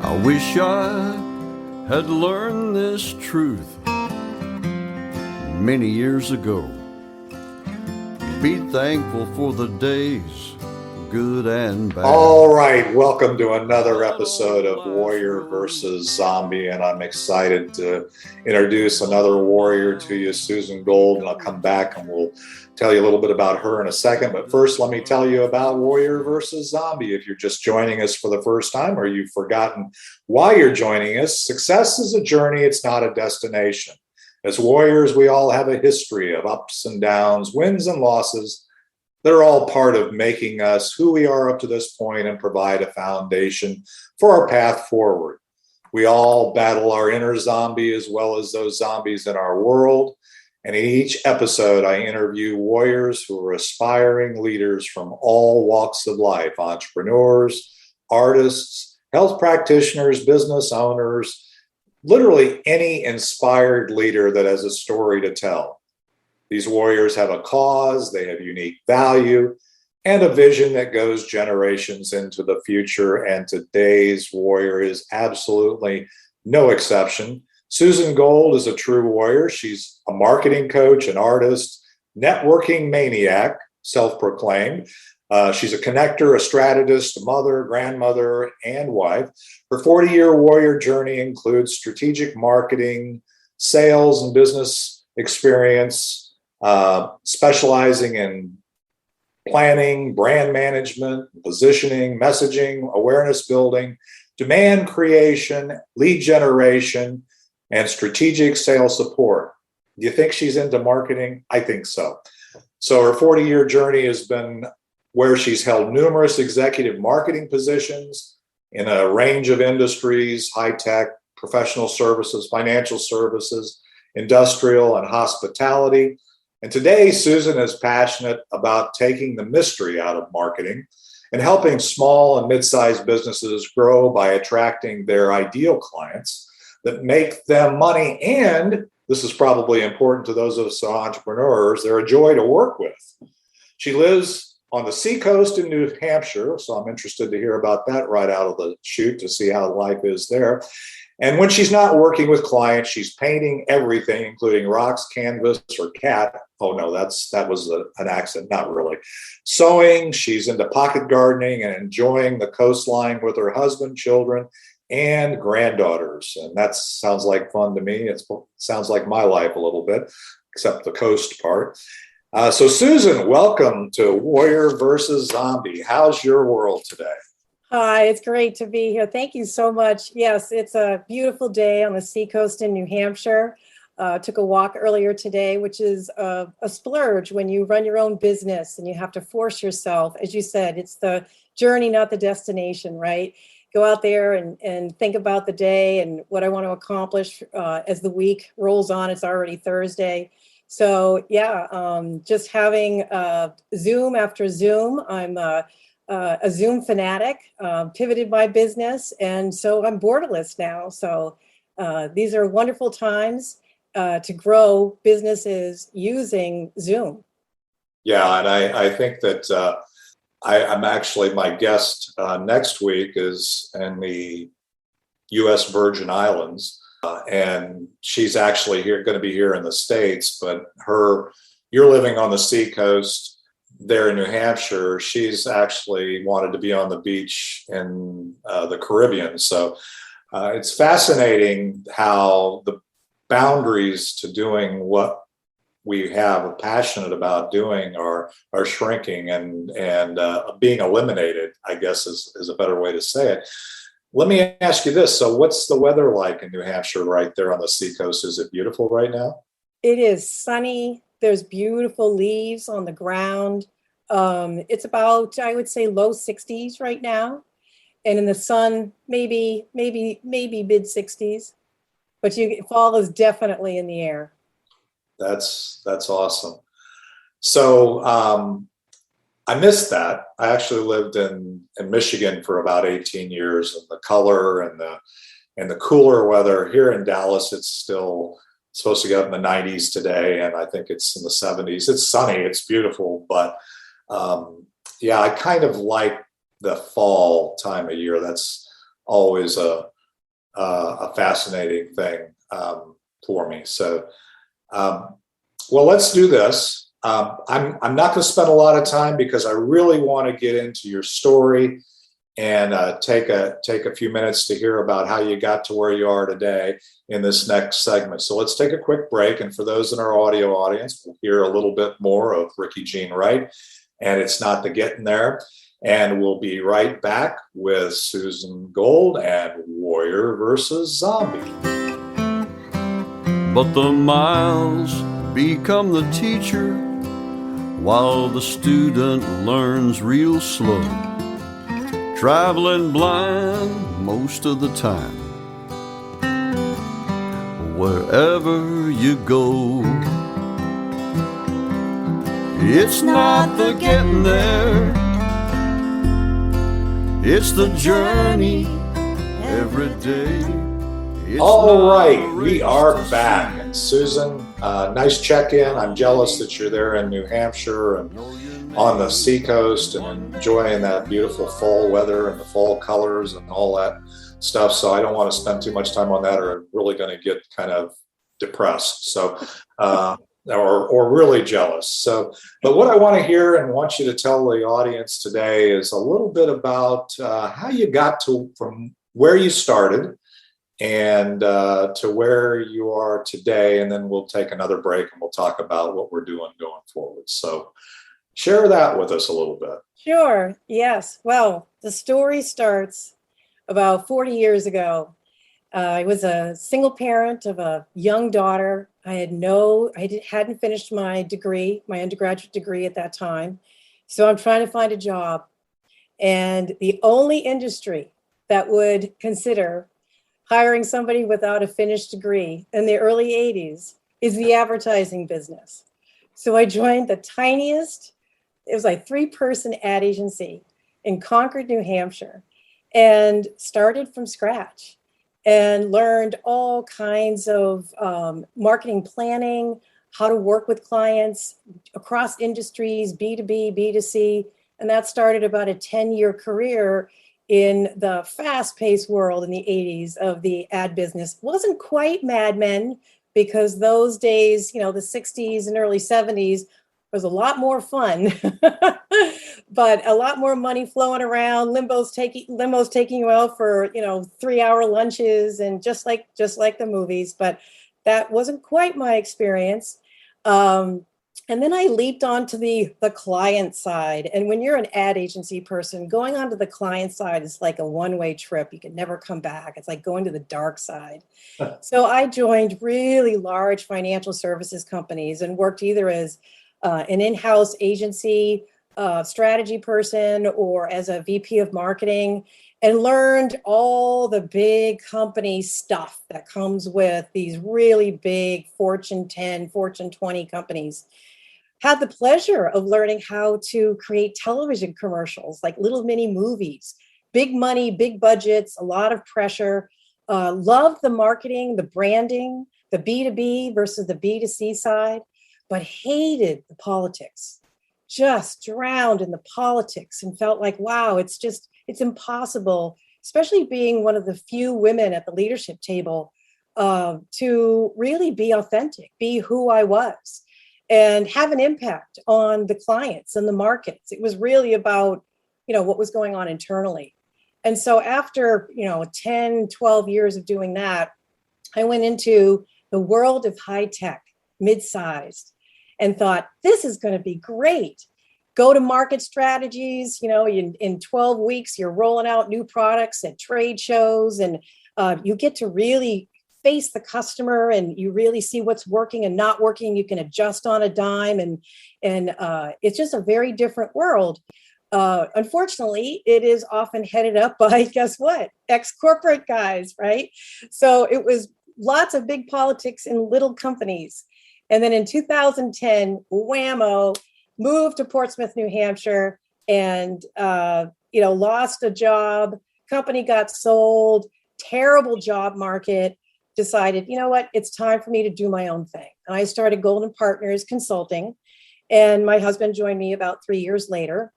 I wish I had learned this truth many years ago. Be thankful for the days, good and bad. All right, welcome to another episode of Warrior versus Zombie, and I'm excited to introduce another warrior to you, Susan Gold, and I'll come back and we'll tell you a little bit about her in a second. But first, let me tell you about Warrior versus Zombie. If you're just joining us for the first time or you've forgotten why you're joining us, success is a journey, it's not a destination. As warriors, we all have a history of ups and downs, wins and losses. They're all part of making us who we are up to this point and provide a foundation for our path forward. We all battle our inner zombie as well as those zombies in our world. And in each episode, I interview warriors who are aspiring leaders from all walks of life, entrepreneurs, artists, health practitioners, business owners, literally any inspired leader that has a story to tell. These warriors have a cause, they have unique value, and a vision that goes generations into the future. And today's warrior is absolutely no exception. Susan Gold is a true warrior. She's a marketing coach, an artist, networking maniac, self-proclaimed. She's a connector, a strategist, a mother, grandmother, and wife. Her 40-year warrior journey includes strategic marketing, sales, and business experience, specializing in planning, brand management, positioning, messaging, awareness building, demand creation, lead generation, and strategic sales support. Do you think she's into marketing? I think so. So her 40-year journey has been where she's held numerous executive marketing positions in a range of industries, high tech, professional services, financial services, industrial, and hospitality. And today, Susan is passionate about taking the mystery out of marketing and helping small and mid-sized businesses grow by attracting their ideal clients that make them money. And this is probably important to those of us entrepreneurs, they're a joy to work with. She lives on the Seacoast in New Hampshire, so I'm interested to hear about that right out of the chute to see how life is there. And when she's not working with clients, she's painting everything, including rocks, canvas, or cat. Oh no, that was an accident, not really. Sewing, she's into pocket gardening and enjoying the coastline with her husband, children, and granddaughters. And that sounds like fun to me. It sounds like my life a little bit, except the coast part. So Susan, welcome to Warrior versus Zombie. How's your world today? Hi, it's great to be here. Thank you so much. Yes, it's a beautiful day on the Seacoast in New Hampshire. Took a walk earlier today, which is a splurge when you run your own business and you have to force yourself. As you said, it's the journey, not the destination, right? Go out there and think about the day and what I want to accomplish as the week rolls on. It's already Thursday. So yeah, just having Zoom after Zoom. I'm a Zoom fanatic, pivoted my business, and so I'm borderless now. So these are wonderful times to grow businesses using Zoom. Yeah, and I think that I'm actually, my guest next week is in the U.S. Virgin Islands, and she's actually going to be here in the States, but you're living on the Seacoast there in New Hampshire. She's actually wanted to be on the beach in the Caribbean. So it's fascinating how the boundaries to doing what we have passionate about doing are shrinking and being eliminated, I guess is a better way to say it. Let me ask you this. So what's the weather like in New Hampshire right there on the Seacoast? Is it beautiful right now? It is sunny. There's beautiful leaves on the ground. It's about, I would say, low 60s right now. And in the sun, maybe mid 60s. But fall is definitely in the air. That's awesome. So I missed that. I actually lived in Michigan for about 18 years, and the color and the cooler weather here in Dallas, it's still supposed to get up in the 90s today, and I think it's in the 70s. It's sunny, it's beautiful, but I kind of like the fall time of year. That's always a a fascinating thing for me. So, well, let's do this. I'm not going to spend a lot of time because I really want to get into your story and take a few minutes to hear about how you got to where you are today in this next segment. So let's take a quick break. And for those in our audio audience, we'll hear a little bit more of Ricky Jean Wright, and It's Not the Getting There. And we'll be right back with Susan Gold and Warrior versus Zombie. But the miles become the teacher while the student learns real slow, traveling blind most of the time. Wherever you go, it's not the getting there, it's the journey every day. It's all right, we are back. And Susan, nice check-in. I'm jealous that you're there in New Hampshire and on the Seacoast and enjoying that beautiful fall weather and the fall colors and all that stuff. So I don't want to spend too much time on that, or I'm really going to get kind of depressed. So, or really jealous. So, but what I want to hear and want you to tell the audience today is a little bit about how you got to from where you started and to where you are today. And then we'll take another break and we'll talk about what we're doing going forward. So share that with us a little bit. Sure. Yes. Well, the story starts about 40 years ago. I was a single parent of a young daughter. I hadn't finished my degree, my undergraduate degree at that time. So I'm trying to find a job. And the only industry that would consider hiring somebody without a finished degree in the early 80s is the advertising business. So I joined the tiniest, it was like 3-person ad agency in Concord, New Hampshire, and started from scratch and learned all kinds of marketing planning, how to work with clients across industries, B2B, B2C. And that started about a 10-year career in the fast-paced world in the 80s of the ad business. Wasn't quite Mad Men, because those days, the 60s and early 70s was a lot more fun, but a lot more money flowing around, limos taking you out for, 3-hour lunches and just like the movies. But that wasn't quite my experience. And then I leaped onto the client side. And when you're an ad agency person, going onto the client side is like a one-way trip. You can never come back. It's like going to the dark side. So I joined really large financial services companies and worked either as an in-house agency strategy person or as a VP of marketing, and learned all the big company stuff that comes with these really big Fortune 10, Fortune 20 companies. Had the pleasure of learning how to create television commercials, like little mini movies, big money, big budgets, a lot of pressure. Loved the marketing, the branding, the B2B versus the B2C side, but hated the politics, just drowned in the politics and felt like, wow, it's impossible, especially being one of the few women at the leadership table, to really be authentic, be who I was, and have an impact on the clients and the markets. It was really about, what was going on internally. And so after, 10, 12 years of doing that, I went into the world of high tech, mid-sized, and thought, this is going to be great. Go to market strategies, in 12 weeks, you're rolling out new products at trade shows, and you get to really face the customer and you really see what's working and not working. You can adjust on a dime, and it's just a very different world. Unfortunately, it is often headed up by, guess what? Ex-corporate guys, right? So it was lots of big politics in little companies. And then in 2010, whammo, moved to Portsmouth, New Hampshire, and lost a job. Company got sold, terrible job market. Decided, it's time for me to do my own thing. And I started Golden Partners Consulting, and my husband joined me about 3 years later,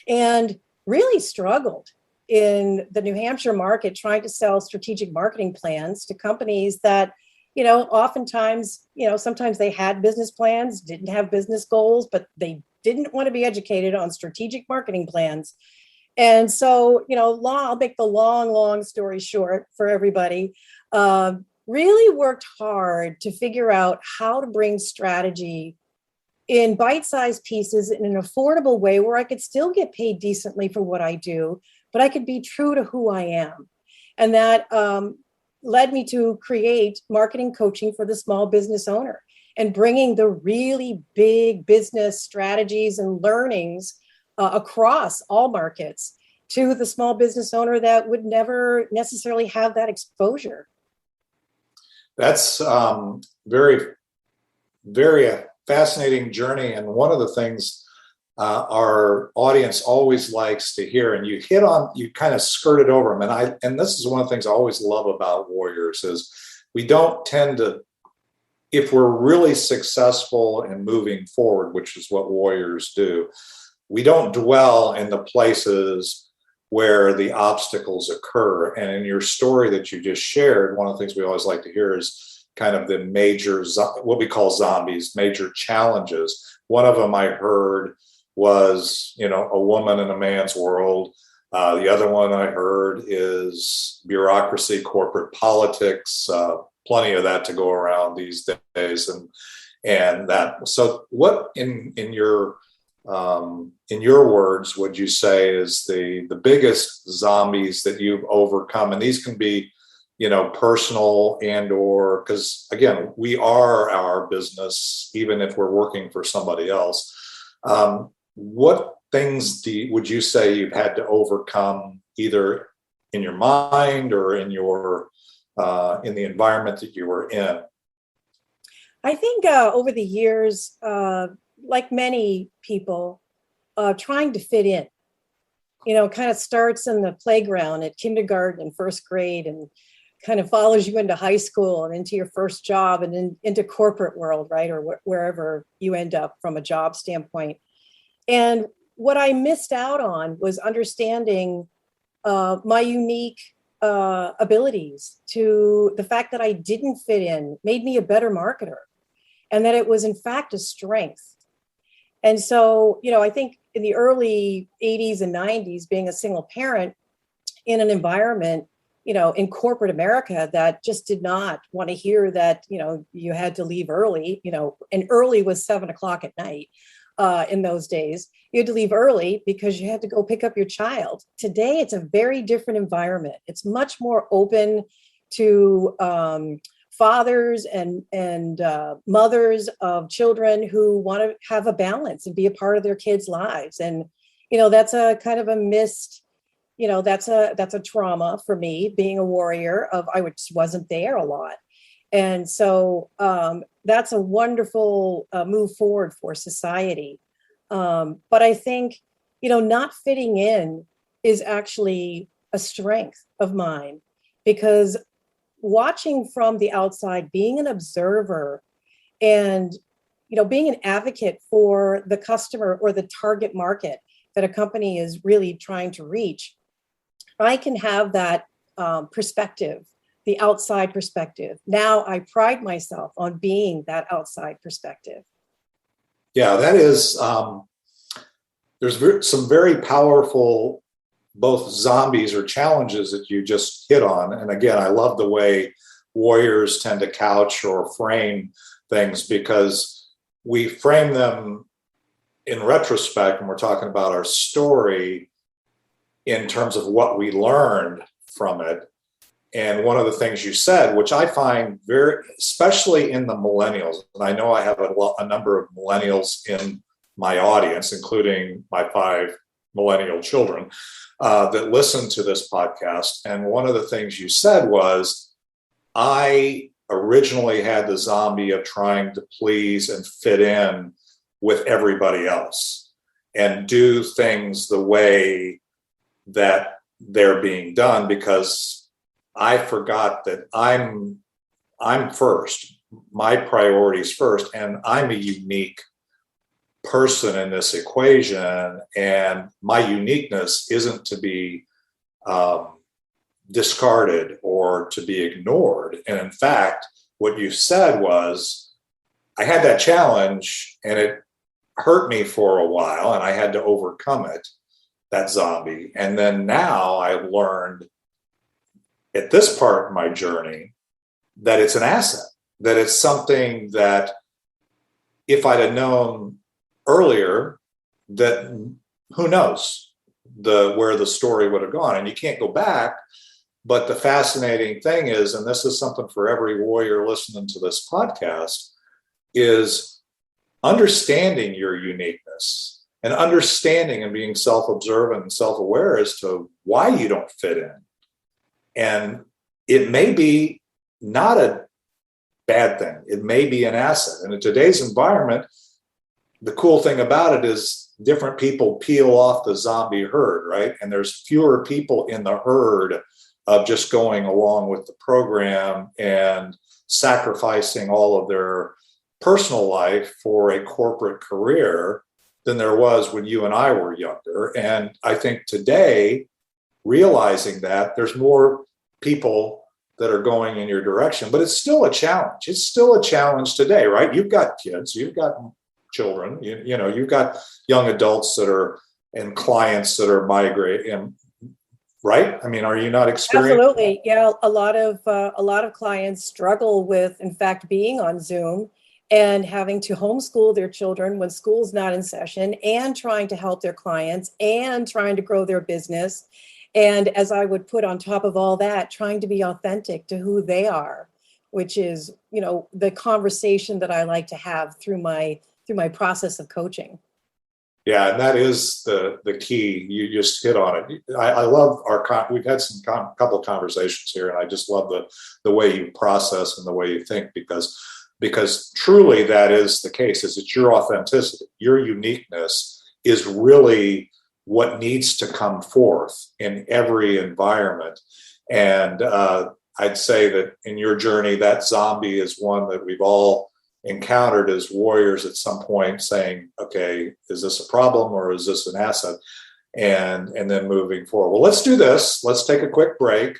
and really struggled in the New Hampshire market trying to sell strategic marketing plans to companies that, oftentimes, sometimes they had business plans, didn't have business goals, but they didn't want to be educated on strategic marketing plans. And so, I'll make the long story short for everybody. Really worked hard to figure out how to bring strategy in bite-sized pieces in an affordable way where I could still get paid decently for what I do, but I could be true to who I am. And that led me to create marketing coaching for the small business owner and bringing the really big business strategies and learnings across all markets to the small business owner that would never necessarily have that exposure. That's very, very fascinating journey. And one of the things our audience always likes to hear, and you kind of skirted over them. And this is one of the things I always love about Warriors is we don't tend to, if we're really successful in moving forward, which is what Warriors do, we don't dwell in the places where the obstacles occur. And in your story that you just shared, one of the things we always like to hear is kind of the major, what we call zombies, major challenges. One of them I heard was, a woman in a man's world. The other one I heard is bureaucracy, corporate politics, plenty of that to go around these days. And that, so what in your words would you say is the biggest zombies that you've overcome? And these can be, personal or, because again, we are our business, even if we're working for somebody else. What things would you say you've had to overcome either in your mind or in the environment that you were in? I think over the years, like many people, trying to fit in, kind of starts in the playground at kindergarten and first grade and kind of follows you into high school and into your first job and then into corporate world, right? Or wherever you end up from a job standpoint. And what I missed out on was understanding my unique abilities, to the fact that I didn't fit in made me a better marketer, and that it was in fact a strength. And so, I think in the early 80s and 90s, being a single parent in an environment, in corporate America that just did not want to hear that, you had to leave early, and early was 7:00 at night. In those days, you had to leave early because you had to go pick up your child. Today, it's a very different environment. It's much more open to fathers and mothers of children who want to have a balance and be a part of their kids' lives. And, that's a kind of a missed, that's a trauma for me, being a warrior I just wasn't there a lot. And so that's a wonderful move forward for society. But I think, not fitting in is actually a strength of mine, because watching from the outside, being an observer and, being an advocate for the customer or the target market that a company is really trying to reach, I can have that perspective, the outside perspective. Now I pride myself on being that outside perspective. Yeah, that is, there's some very powerful, both zombies or challenges that you just hit on. And again, I love the way Warriors tend to couch or frame things, because we frame them in retrospect when we're talking about our story in terms of what we learned from it. And one of the things you said, which I find very, especially in the millennials, and I know I have a number of millennials in my audience, including my 5 millennial children that listen to this podcast. And one of the things you said was, I originally had the zombie of trying to please and fit in with everybody else and do things the way that they're being done, because I forgot that I'm first, my priorities first, and I'm a unique person in this equation, and my uniqueness isn't to be discarded or to be ignored. And in fact, what you said was, I had that challenge and it hurt me for a while and I had to overcome it, that zombie. And then now I've learned at this part of my journey that it's an asset, that it's something that if I'd have known earlier, that who knows where the story would have gone. And you can't go back. But the fascinating thing is, and this is something for every warrior listening to this podcast, is understanding your uniqueness and understanding and being self-observant and self-aware as to why you don't fit in. And it may be not a bad thing. It may be an asset. And in today's environment, the cool thing about it is different people peel off the zombie herd, right? And there's fewer people in the herd of just going along with the program and sacrificing all of their personal life for a corporate career than there was when you and I were younger. And I think today, realizing that there's more people that are going in your direction, but it's still a challenge. It's still a challenge today, right? You've got kids, you've got children, you know, you've got young adults that are and clients that are migrating. Right? I mean, are you not experiencing? Absolutely. Yeah. A lot of clients struggle with, in fact, being on Zoom and having to homeschool their children when school's not in session and trying to help their clients and trying to grow their business. And as I would put on top of all that, trying to be authentic to who they are, which is, you know, the conversation that I like to have through my process of coaching. Yeah, and that is the key. You just hit on it. I love we've had some couple of conversations here, and I just love the way you process and the way you think, because truly that is the case. Is it's your authenticity, your uniqueness is really what needs to come forth in every environment. And I'd say that in your journey, that zombie is one that we've all encountered as warriors at some point, saying, okay, is this a problem or is this an asset? And then moving forward. Well, let's do this. Let's take a quick break,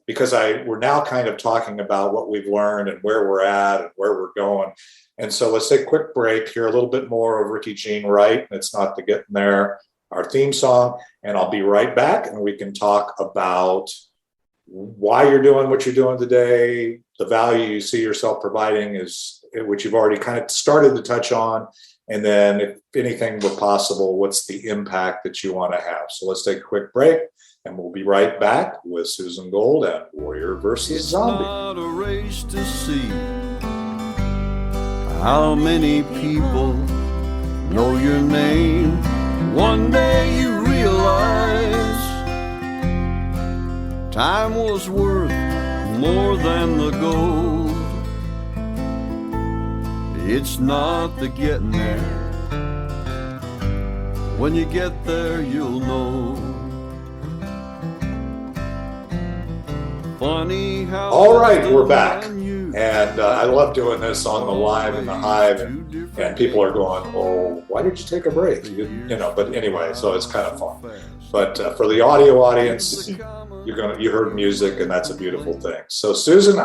because we're now kind of talking about what we've learned and where we're at and where we're going. And so let's take a quick break, hear a little bit more of Ricky Jean Wright. It's Not to Get in There, our theme song, and I'll be right back and we can talk about why you're doing what you're doing today, the value you see yourself providing, which you've already kind of started to touch on. And then if anything were possible, what's the impact that you want to have? So let's take a quick break and we'll be right back with Susan Gold and Warrior versus Zombie. It's not a race to see how many people know your name. One day you realize time was worth more than the gold. It's not the getting there. When you get there, you'll know. Funny how. All right, we're back. And I love doing this on the Live in the Hive. And people are going, oh, why did you take a break? You know, but anyway, so it's kind of fun. But for the audio audience, you heard music, and that's a beautiful thing. So Susan,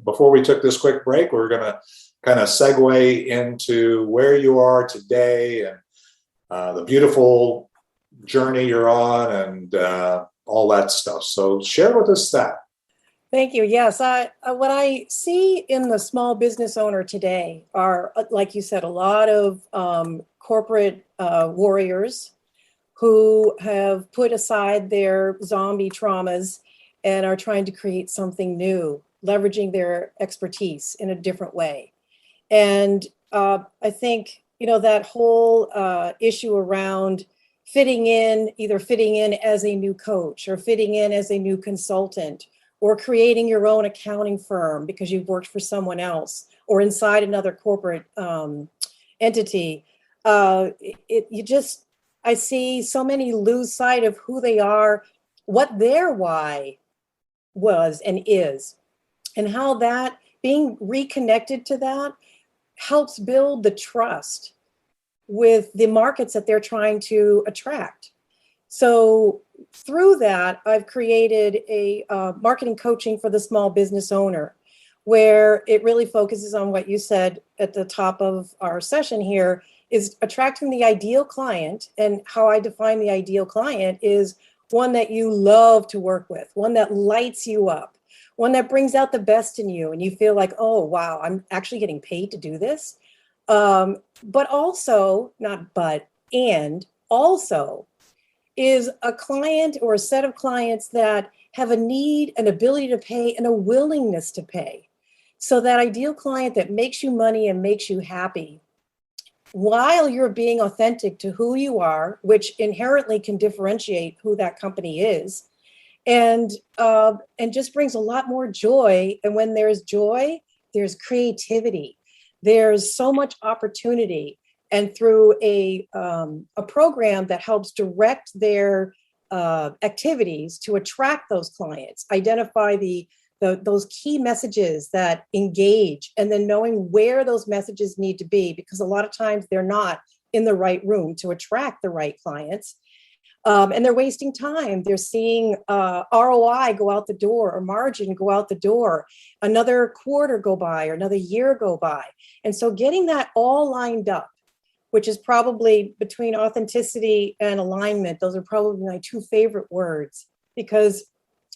before we took this quick break, we're going to kind of segue into where you are today and the beautiful journey you're on and all that stuff. So share with us that. Thank you. Yes, what I see in the small business owner today are, like you said, a lot of corporate warriors who have put aside their zombie traumas and are trying to create something new, leveraging their expertise in a different way. And I think, you know, that whole issue around fitting in as a new coach or fitting in as a new consultant or creating your own accounting firm because you've worked for someone else or inside another corporate entity. I see so many lose sight of who they are, what their why was and is, and how that being reconnected to that helps build the trust with the markets that they're trying to attract. So through that, I've created a marketing coaching for the small business owner, where it really focuses on what you said at the top of our session here, is attracting the ideal client. And how I define the ideal client is one that you love to work with, one that lights you up, one that brings out the best in you. And you feel like, oh, wow, I'm actually getting paid to do this. But also, not but, and also is a client or a set of clients that have a need, an ability to pay, and a willingness to pay. So that ideal client that makes you money and makes you happy while you're being authentic to who you are, which inherently can differentiate who that company is, and just brings a lot more joy. And when there's joy, there's creativity, there's so much opportunity. And through a program that helps direct their activities to attract those clients, identify those key messages that engage, and then knowing where those messages need to be, because a lot of times they're not in the right room to attract the right clients. And they're wasting time. They're seeing ROI go out the door, or margin go out the door, another quarter go by, or another year go by. And so getting that all lined up, which is probably between authenticity and alignment, those are probably my two favorite words, because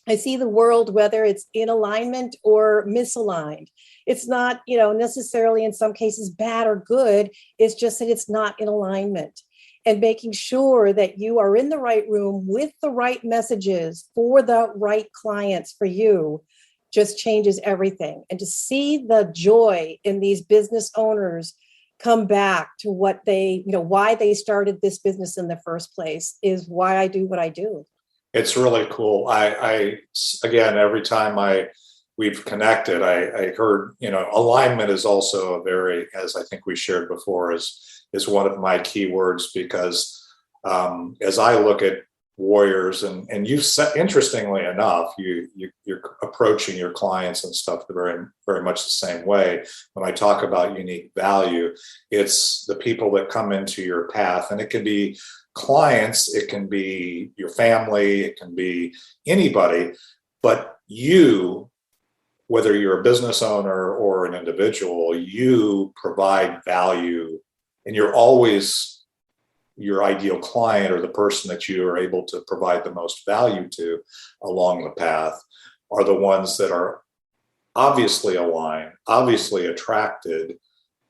I see the world, whether it's in alignment or misaligned. It's not, necessarily in some cases bad or good. It's just that it's not in alignment. And making sure that you are in the right room with the right messages for the right clients for you just changes everything. And to see the joy in these business owners come back to what they, why they started this business in the first place, is why I do what I do. It's really cool. I again, every time we've connected, I heard, alignment is also a very, as I think we shared before, is one of my key words, because as I look at warriors, and you've said, interestingly enough, you're approaching your clients and stuff the very, very much the same way. When I talk about unique value, it's the people that come into your path, and it can be clients, it can be your family, it can be anybody, but you, whether you're a business owner or an individual, you provide value, and you're always your ideal client, or the person that you are able to provide the most value to along the path, are the ones that are obviously aligned, obviously attracted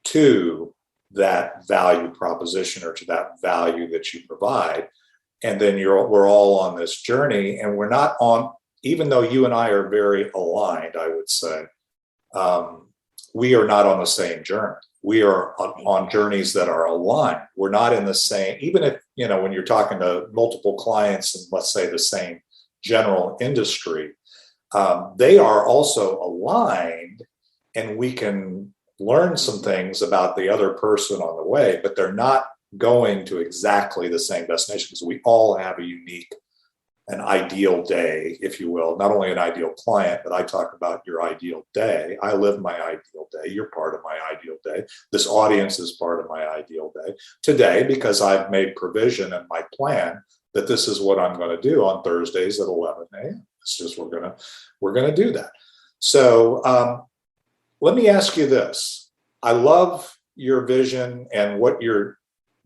to that value proposition, or to that value that you provide. And then we're all on this journey, and we're not on, even though you and I are very aligned, I would say, we are not on the same journey. We are on journeys that are aligned. We're not in the same, even if, when you're talking to multiple clients in, let's say, the same general industry, they are also aligned, and we can learn some things about the other person on the way, but they're not going to exactly the same destination, because we all have a unique, an ideal day, if you will. Not only an ideal client, but I talk about your ideal day. I live my ideal day. You're part of my ideal day. This audience is part of my ideal day today, because I've made provision in my plan that this is what I'm going to do on Thursdays at 11 a.m. It's just, we're going to do that. So let me ask you this. I love your vision and what you're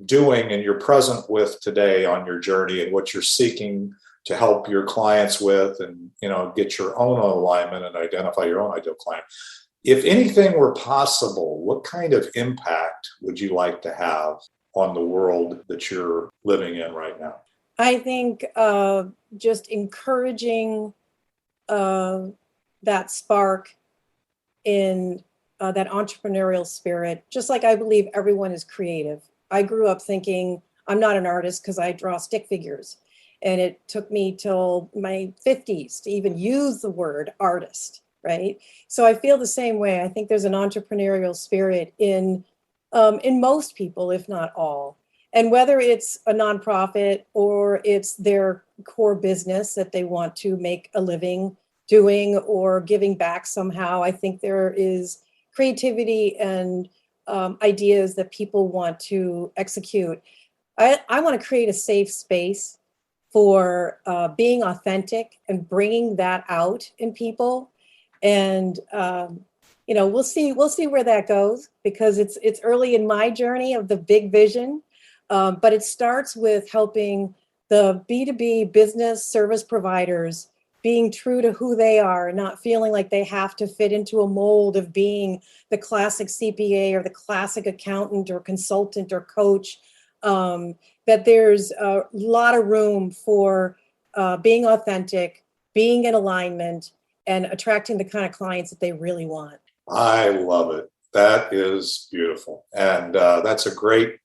doing and you're present with today on your journey, and what you're seeking to help your clients with, and get your own alignment and identify your own ideal client. If anything were possible, what kind of impact would you like to have on the world that you're living in right now? I think just encouraging that spark in that entrepreneurial spirit, just like I believe everyone is creative. I grew up thinking I'm not an artist because I draw stick figures. And it took me till my 50s to even use the word artist, right? So I feel the same way. I think there's an entrepreneurial spirit in most people, if not all. And whether it's a nonprofit or it's their core business that they want to make a living doing or giving back somehow, I think there is creativity and ideas that people want to execute. I want to create a safe space for being authentic and bringing that out in people. And we'll see where that goes, because it's early in my journey of the big vision. But it starts with helping the B2B business service providers being true to who they are, not feeling like they have to fit into a mold of being the classic CPA or the classic accountant or consultant or coach. That there's a lot of room for being authentic, being in alignment, and attracting the kind of clients that they really want. I love it. That is beautiful. And that's a great,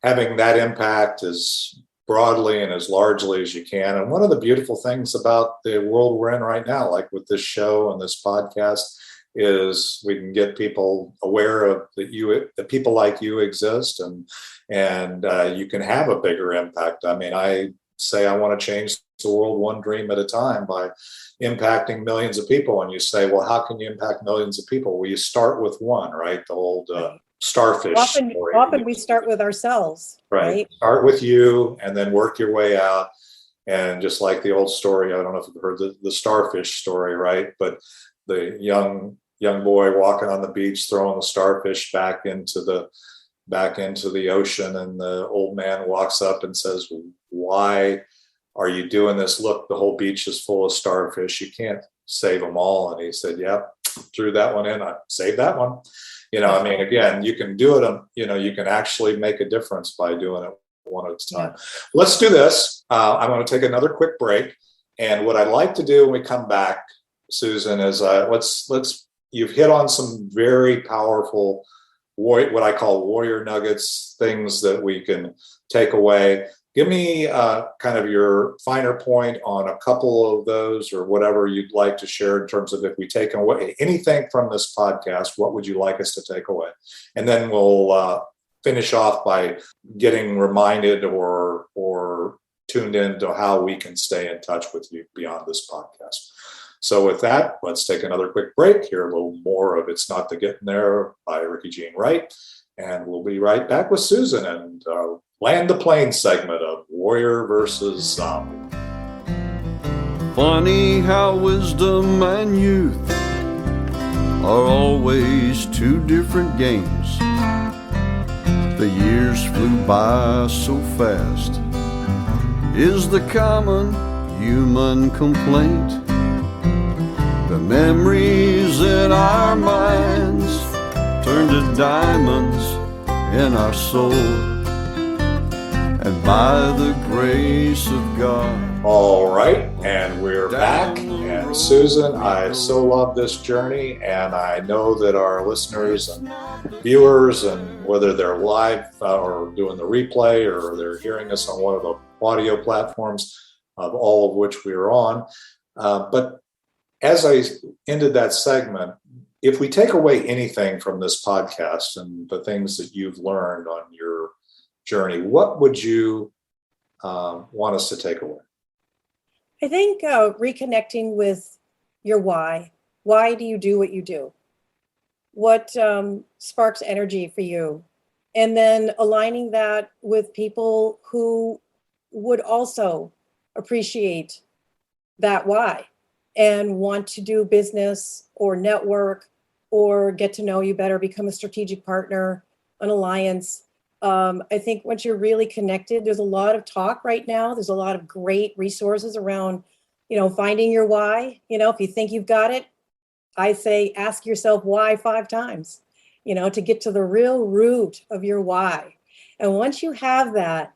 having that impact as broadly and as largely as you can. And one of the beautiful things about the world we're in right now, like with this show and this podcast, is we can get people aware of that people like you exist, and you can have a bigger impact. I mean, I say I want to change the world one dream at a time by impacting millions of people. And you say, well, how can you impact millions of people? Well, you start with one, right? The old starfish story. Often we start with ourselves, right? Start with you and then work your way out. And just like the old story, I don't know if you've heard the starfish story, right? But the young boy walking on the beach, throwing the starfish back into the ocean, and the old man walks up and says, why are you doing this? Look, the whole beach is full of starfish. You can't save them all. And he said, yep, threw that one in. I saved that one. I mean, again, you can do it. You can actually make a difference by doing it one at a time. Yeah. Let's do this. I'm going to take another quick break. And what I'd like to do when we come back, Susan, is you've hit on some very powerful, what I call warrior nuggets, things that we can take away. Give me kind of your finer point on a couple of those, or whatever you'd like to share in terms of, if we take away anything from this podcast, what would you like us to take away? And then we'll finish off by getting reminded or tuned into how we can stay in touch with you beyond this podcast. So with that, let's take another quick break, hear a little more of It's Not the Getting There by Ricky Jean Wright, and we'll be right back with Susan and land the plane segment of Warrior versus Zombie. Funny how wisdom and youth are always two different games. The years flew by so fast is the common human complaint. The memories in our minds turn to diamonds in our soul, and by the grace of God. All right, and we're back. And Susan, I so love this journey, and I know that our listeners and viewers, and whether they're live or doing the replay, or they're hearing us on one of the audio platforms, of all of which we are on. But as I ended that segment, if we take away anything from this podcast and the things that you've learned on your journey, what would you want us to take away? I think reconnecting with your why. Why do you do what you do? What sparks energy for you? And then aligning that with people who would also appreciate that why and want to do business or network or get to know you better, become a strategic partner, an alliance. I think once you're really connected, there's a lot of talk right now. There's a lot of great resources around, finding your why. If you think you've got it, I say, ask yourself why 5 times, to get to the real root of your why. And once you have that,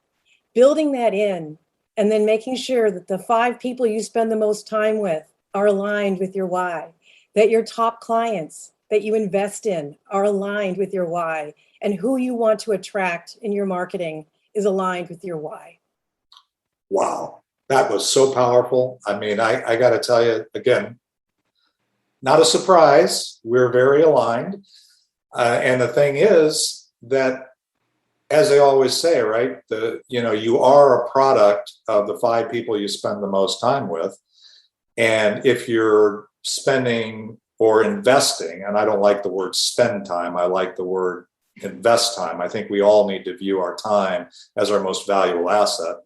building that in, and then making sure that the 5 people you spend the most time with are aligned with your why, that your top clients that you invest in are aligned with your why, and who you want to attract in your marketing is aligned with your why. Wow, that was so powerful. I mean, I got to tell you, again, not a surprise. We're very aligned. And the thing is that, as they always say, right, you are a product of the 5 people you spend the most time with. And if you're spending or investing, and I don't like the word spend time, I like the word invest time. I think we all need to view our time as our most valuable asset,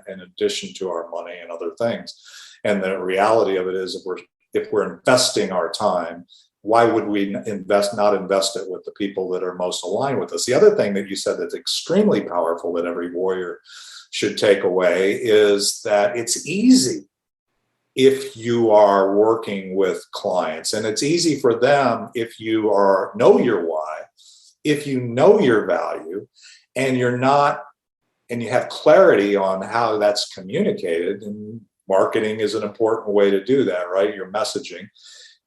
in addition to our money and other things. And the reality of it is, if we're investing our time, why would we not invest it with the people that are most aligned with us? The other thing that you said that's extremely powerful that every warrior should take away is that it's easy if you are working with clients, and it's easy for them if you know your why, if you know your value, and you have clarity on how that's communicated. And marketing is an important way to do that, right? Your messaging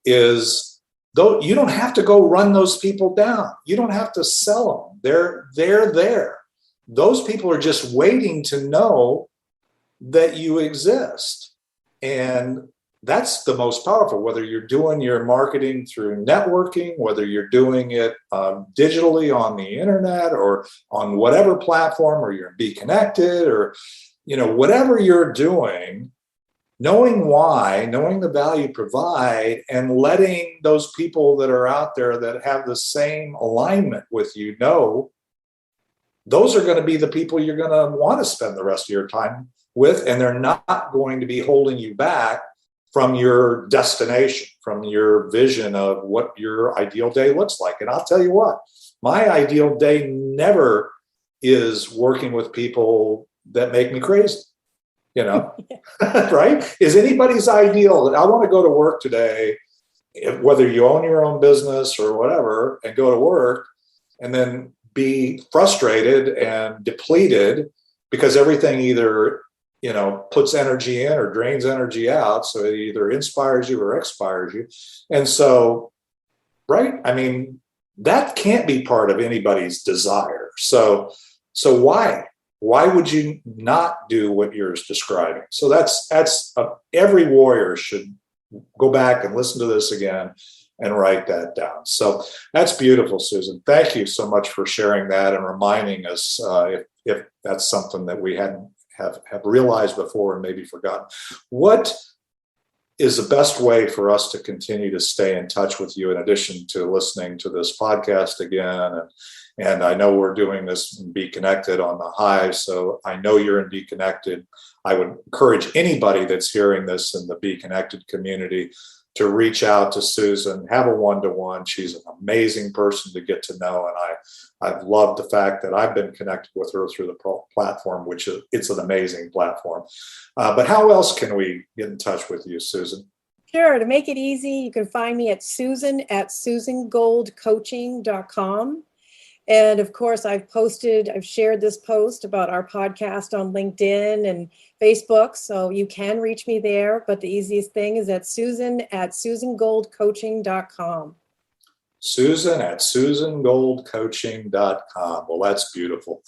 is, though, you don't have to go run those people down. You don't have to sell them. They're there. Those people are just waiting to know that you exist. And that's the most powerful, whether you're doing your marketing through networking, whether you're doing it digitally on the internet or on whatever platform, or you're Be Connected, or, whatever you're doing, knowing why, knowing the value you provide, and letting those people that are out there that have the same alignment with you know, those are going to be the people you're going to want to spend the rest of your time with, and they're not going to be holding you back from your destination, from your vision of what your ideal day looks like. And I'll tell you what, my ideal day never is working with people that make me crazy. Right? Is anybody's ideal that I want to go to work today, whether you own your own business or whatever, and go to work and then be frustrated and depleted because everything either, puts energy in or drains energy out. So it either inspires you or expires you. And so, right? I mean, that can't be part of anybody's desire. So why? Why would you not do what you're describing? So that's every warrior should go back and listen to this again and write that down. So that's beautiful, Susan. Thank you so much for sharing that and reminding us if that's something that we hadn't have realized before and maybe forgotten. What is the best way for us to continue to stay in touch with you, in addition to listening to this podcast again? And I know we're doing this in Be Connected on the Hive, so I know you're in Be Connected. I would encourage anybody that's hearing this in the Be Connected community to reach out to Susan, have a one-to-one. She's an amazing person to get to know, and I've loved the fact that I've been connected with her through the platform, which it's an amazing platform. But how else can we get in touch with you, Susan? Sure. To make it easy, you can find me at susan@susangoldcoaching.com. And of course, I've shared this post about our podcast on LinkedIn and Facebook, so you can reach me there. But the easiest thing is at susan@susangoldcoaching.com. Susan@susangoldcoaching.com. Well, that's beautiful.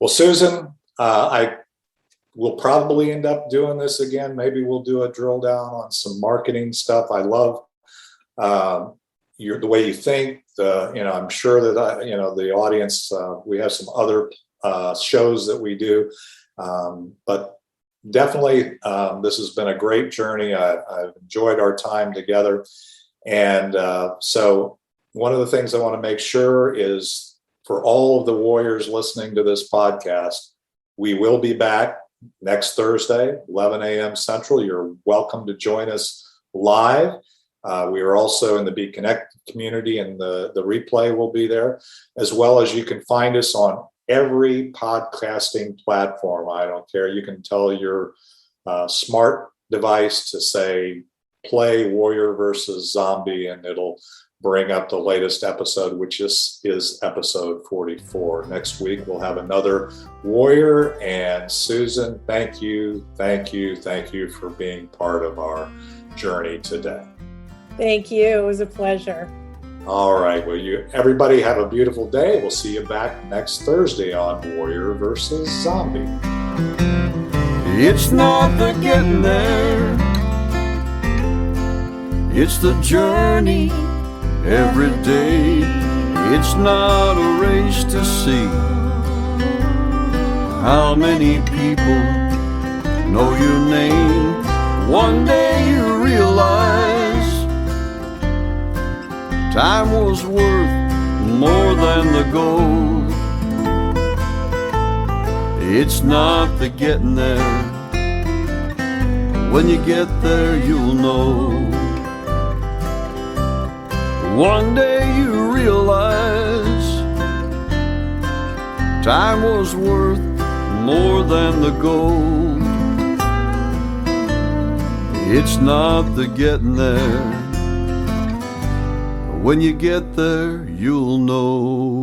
Well, Susan, I will probably end up doing this again. Maybe we'll do a drill down on some marketing stuff. I love the way you think. I'm sure that the audience. We have some other shows that we do, but definitely this has been a great journey. I've enjoyed our time together, and so one of the things I want to make sure is for all of the warriors listening to this podcast, we will be back next Thursday, 11 a.m. Central. You're welcome to join us live. We are also in the Be Connected community, and the replay will be there, as well as you can find us on every podcasting platform. I don't care. You can tell your smart device to say, play Warrior versus Zombie, and it'll bring up the latest episode, which is episode 44. Next week, we'll have another warrior. And Susan, thank you for being part of our journey today. Thank you. It was a pleasure. All right. Well, everybody have a beautiful day. We'll see you back next Thursday on Warrior versus Zombie. It's not the getting there, it's the journey every day. It's not a race to see how many people know your name. One day you realize time was worth more more than the gold. It's not the getting there. When you get there, you'll know. One day you realize time was worth more than the gold. It's not the getting there. When you get there, you'll know.